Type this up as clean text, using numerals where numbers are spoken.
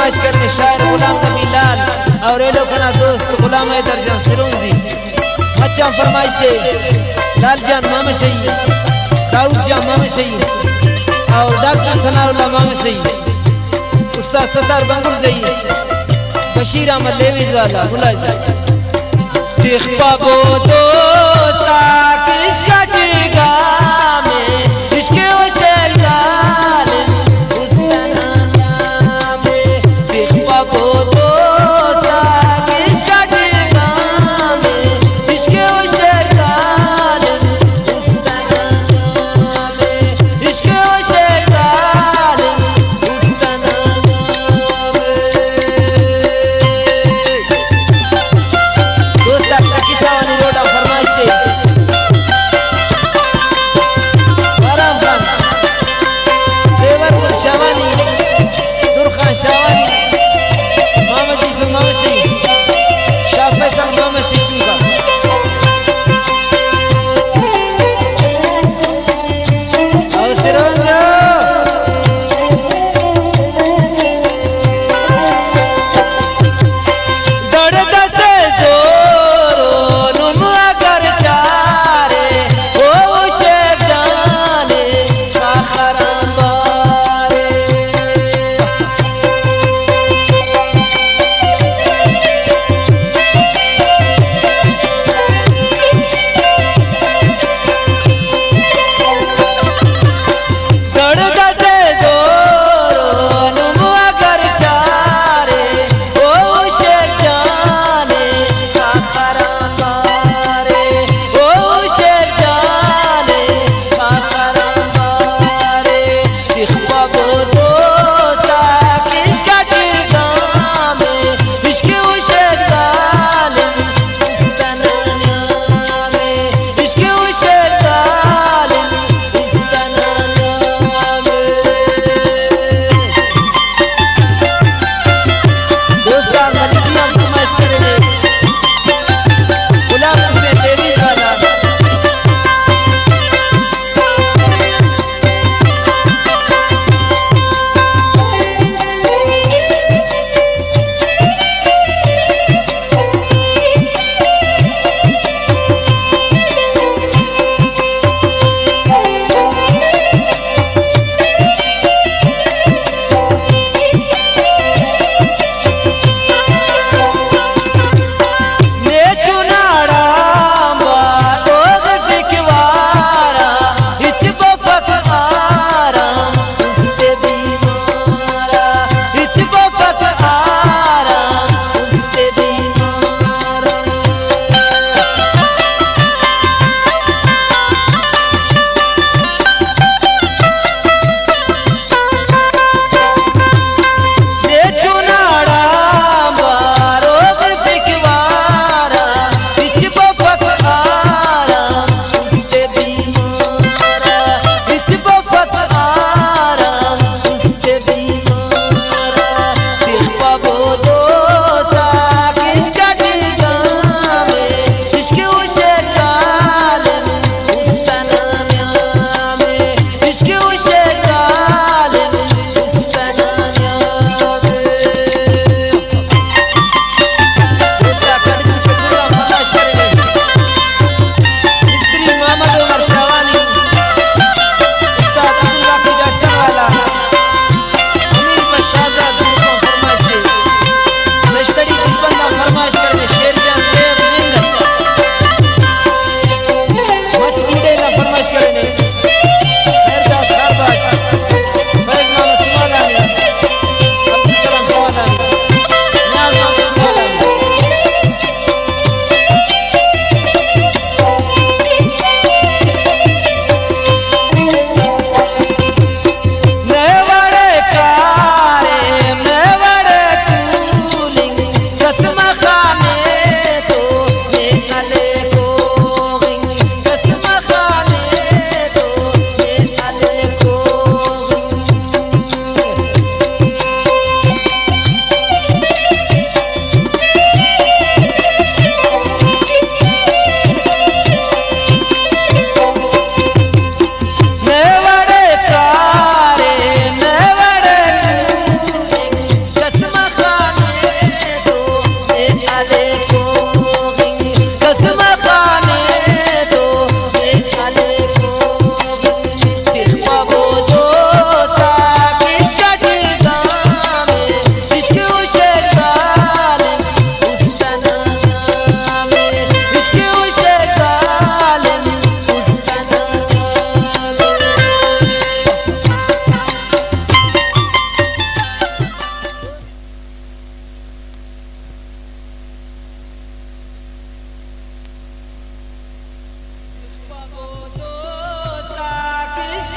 फरमाइश करते शायर गुलाम नबी लाल और ये लोग ना दोस्त गुलाम हैदर जान सिरोंजी। अच्छा फरमाइश है लाल जान मामा शही, दाऊद जान मामा शही और डॉक्टर सनाउल्लाह मामा शही, उस्ताद सत्तार बंगुल दई, बशीर अहमद लेवीज वाला बुला देख पाबो दोस्ता किसका टीका में इश्क़ व शैतान उसका नाम में। देख पाबो दोस्ता किसका टीका में इश्क़ व शैतान उसका नाम में। इश्क़ व शैतान उसका नाम में। दोस्ता किशावानी रोडा फरमाइश इश्क